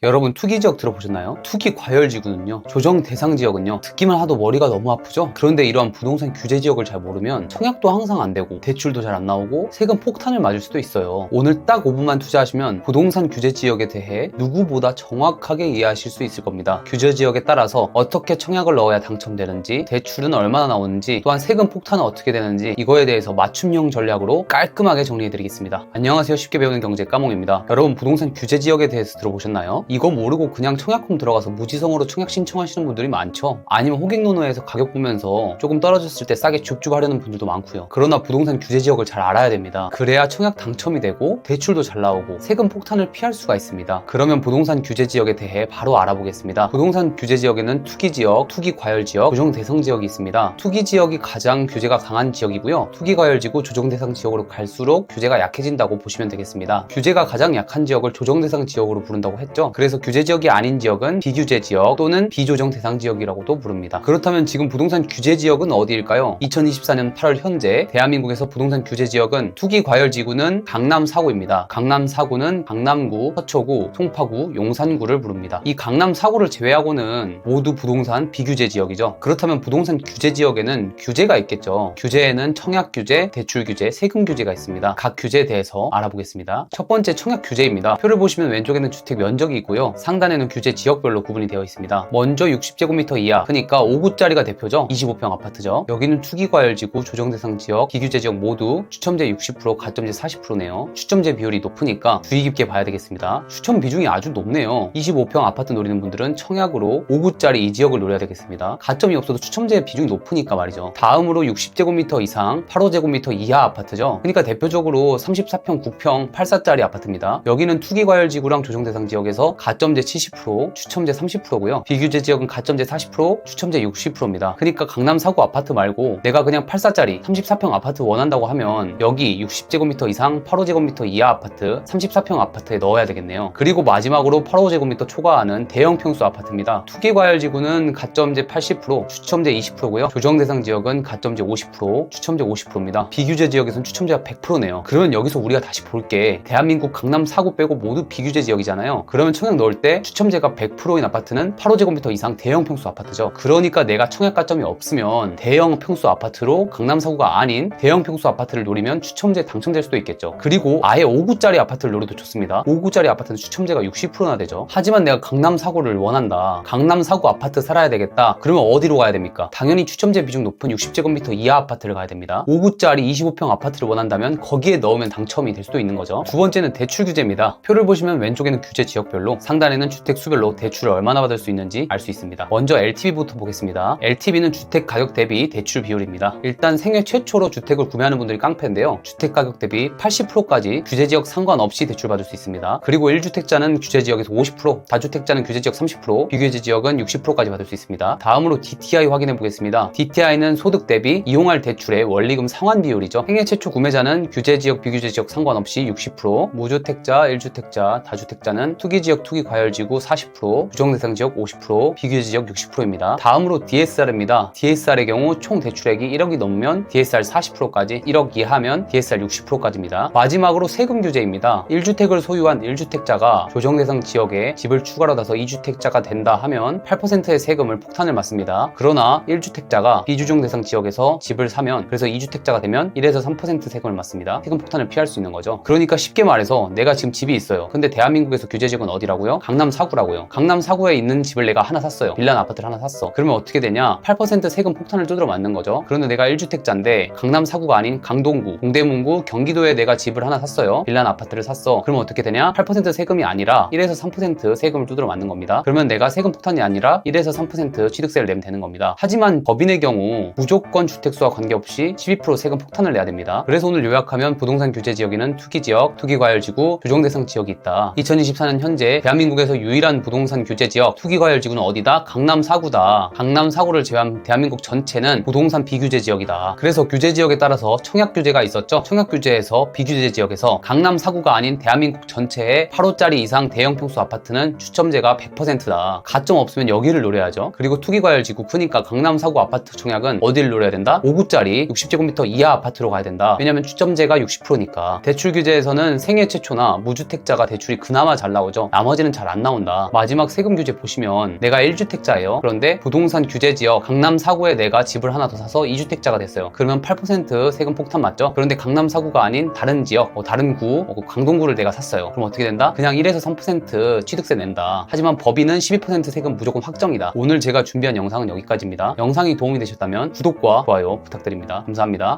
여러분 투기지역 들어보셨나요? 투기 과열지구는요, 조정 대상 지역은요, 듣기만 하도 머리가 너무 아프죠? 그런데 이러한 부동산 규제 지역을 잘 모르면 청약도 항상 안 되고 대출도 잘 안 나오고 세금 폭탄을 맞을 수도 있어요. 오늘 딱 5분만 투자하시면 부동산 규제 지역에 대해 누구보다 정확하게 이해하실 수 있을 겁니다. 규제 지역에 따라서 어떻게 청약을 넣어야 당첨되는지, 대출은 얼마나 나오는지, 또한 세금 폭탄은 어떻게 되는지, 이거에 대해서 맞춤형 전략으로 깔끔하게 정리해드리겠습니다. 안녕하세요, 쉽게 배우는 경제 까몽입니다. 여러분 부동산 규제 지역에 대해서 들어보셨나요? 이거 모르고 그냥 청약홈 들어가서 무지성으로 청약 신청하시는 분들이 많죠. 아니면 호객노노에서 가격 보면서 조금 떨어졌을 때 싸게 줍줍 하려는 분들도 많고요. 그러나 부동산 규제 지역을 잘 알아야 됩니다. 그래야 청약 당첨이 되고 대출도 잘 나오고 세금 폭탄을 피할 수가 있습니다. 그러면 부동산 규제 지역에 대해 바로 알아보겠습니다. 부동산 규제 지역에는 투기 지역, 투기 과열 지역, 조정 대상 지역이 있습니다. 투기 지역이 가장 규제가 강한 지역이고요. 투기 과열지구, 조정 대상 지역으로 갈수록 규제가 약해진다고 보시면 되겠습니다. 규제가 가장 약한 지역을 조정 대상 지역으로 부른다고 했죠. 그래서 규제 지역이 아닌 지역은 비규제 지역 또는 비조정 대상 지역이라고도 부릅니다. 그렇다면 지금 부동산 규제 지역은 어디일까요? 2024년 8월 현재 대한민국에서 부동산 규제 지역은 투기 과열 지구는 강남 4구입니다. 강남 4구는 강남구, 서초구, 송파구, 용산구를 부릅니다. 이 강남 4구를 제외하고는 모두 부동산 비규제 지역이죠. 그렇다면 부동산 규제 지역에는 규제가 있겠죠. 규제에는 청약 규제, 대출 규제, 세금 규제가 있습니다. 각 규제에 대해서 알아보겠습니다. 첫 번째 청약 규제입니다. 표를 보시면 왼쪽에는 주택 면적이 있고요. 상단에는 규제 지역별로 구분이 되어 있습니다. 먼저 60제곱미터 이하, 그러니까 5구짜리가 대표죠. 25평 아파트죠. 여기는 투기과열지구, 조정대상 지역, 비규제 지역 모두 추첨제 60%, 가점제 40%네요. 추첨제 비율이 높으니까 주의 깊게 봐야 되겠습니다. 추첨 비중이 아주 높네요. 25평 아파트 노리는 분들은 청약으로 5구짜리 이 지역을 노려야 되겠습니다. 가점이 없어도 추첨제 비중이 높으니까 말이죠. 다음으로 60제곱미터 이상, 85제곱미터 이하 아파트죠. 그러니까 대표적으로 34평, 9평, 84짜리 아파트입니다. 여기는 투기과열지구랑 조정대상 지역에서 가점제 70%, 추첨제 30%고요. 비규제 지역은 가점제 40%, 추첨제 60%입니다. 그러니까 강남 4구 아파트 말고 내가 그냥 84짜리 34평 아파트 원한다고 하면 여기 60제곱미터 이상 85제곱미터 이하 아파트 34평 아파트에 넣어야 되겠네요. 그리고 마지막으로 85제곱미터 초과하는 대형 평수 아파트입니다. 투기과열지구는 가점제 80%, 추첨제 20%고요. 조정대상 지역은 가점제 50%, 추첨제 50%입니다. 비규제 지역에서는 추첨제가 100%네요. 그러면 여기서 우리가 다시 볼게. 대한민국 강남 4구 빼고 모두 비규제 지역이잖아요. 그러면 청약 넣을 때 추첨제가 100%인 아파트는 85제곱미터 이상 대형 평수 아파트죠. 그러니까 내가 청약 가점이 없으면 대형 평수 아파트로 강남 4구가 아닌 대형 평수 아파트를 노리면 추첨제 당첨될 수도 있겠죠. 그리고 아예 5구짜리 아파트를 노려도 좋습니다. 5구짜리 아파트는 추첨제가 60%나 되죠. 하지만 내가 강남 4구를 원한다. 강남 4구 아파트 살아야 되겠다. 그러면 어디로 가야 됩니까? 당연히 추첨제 비중 높은 60제곱미터 이하 아파트를 가야 됩니다. 5구짜리 25평 아파트를 원한다면 거기에 넣으면 당첨이 될 수도 있는 거죠. 두 번째는 대출 규제입니다. 표를 보시면 왼쪽에는 규제 지역별로, 상단에는 주택 수별로 대출을 얼마나 받을 수 있는지 알 수 있습니다. 먼저 LTV부터 보겠습니다. LTV는 주택 가격 대비 대출 비율입니다. 일단 생애 최초로 주택을 구매하는 분들이 깡패인데요. 주택 가격 대비 80%까지 규제 지역 상관없이 대출 받을 수 있습니다. 그리고 1주택자는 규제 지역에서 50%, 다주택자는 규제 지역 30%, 비규제 지역은 60%까지 받을 수 있습니다. 다음으로 DTI 확인해 보겠습니다. DTI는 소득 대비 이용할 대출의 원리금 상환 비율이죠. 생애 최초 구매자는 규제 지역, 비규제 지역 상관없이 60%, 무주택자, 1주택자, 다주택자는 투기 지역, 투기 과열지구 40%, 조정대상 지역 50%, 비규제 지역 60%입니다. 다음으로 DSR입니다. DSR의 경우 총 대출액이 1억이 넘으면 DSR 40%까지, 1억 이하면 DSR 60%까지입니다. 마지막으로 세금 규제입니다. 1주택을 소유한 1주택자가 조정대상 지역에 집을 추가로 놔서 2주택자가 된다 하면 8%의 세금을 폭탄을 맞습니다. 그러나 1주택자가 비조정대상 지역에서 집을 사면, 그래서 2주택자가 되면 1에서 3% 세금을 맞습니다. 세금 폭탄을 피할 수 있는 거죠. 그러니까 쉽게 말해서 내가 지금 집이 있어요. 근데 대한민국에서 규제 지역은 어디라고요? 강남 4구라고요. 강남 4구에 있는 집을 내가 하나 샀어요. 빌라 아파트를 하나 샀어. 그러면 어떻게 되냐? 8% 세금 폭탄을 두드려 맞는 거죠. 그런데 내가 1주택자인데 강남 4구가 아닌 강동구, 동대문구, 경기도에 내가 집을 하나 샀어요. 빌라 아파트를 샀어. 그러면 어떻게 되냐? 8% 세금이 아니라 1에서 3% 세금을 두드려 맞는 겁니다. 그러면 내가 세금 폭탄이 아니라 1에서 3% 취득세를 내면 되는 겁니다. 하지만 법인의 경우 무조건 주택수와 관계없이 12% 세금 폭탄을 내야 됩니다. 그래서 오늘 요약하면 부동산 규제 지역에는 투기 지역, 투기과열지구, 조정대상 지역이 있다. 2024년 현재 대한민국에서 유일한 부동산 규제 지역, 투기과열지구는 어디다? 강남 4구다. 강남 4구를 제외한 대한민국 전체는 부동산 비규제 지역이다. 그래서 규제 지역에 따라서 청약 규제가 있었죠. 청약 규제에서 비규제 지역에서 강남 4구가 아닌 대한민국 전체의 8호짜리 이상 대형 평수 아파트는 추첨제가 100%다. 가점 없으면 여기를 노려야죠. 그리고 투기과열지구 크니까 강남 4구 아파트 청약은 어디를 노려야 된다? 5구짜리 60제곱미터 이하 아파트로 가야 된다. 왜냐면 추첨제가 60%니까. 대출 규제에서는 생애 최초나 무주택자가 대출이 그나마 잘 나오죠. 나머지는 잘 안 나온다. 마지막 세금 규제 보시면 내가 1주택자예요. 그런데 부동산 규제 지역 강남 4구에 내가 집을 하나 더 사서 2주택자가 됐어요. 그러면 8% 세금 폭탄 맞죠? 그런데 강남 4구가 아닌 다른 지역, 다른 구, 강동구를 내가 샀어요. 그럼 어떻게 된다? 그냥 1에서 3% 취득세 낸다. 하지만 법인은 12% 세금 무조건 확정이다. 오늘 제가 준비한 영상은 여기까지입니다. 영상이 도움이 되셨다면 구독과 좋아요 부탁드립니다. 감사합니다.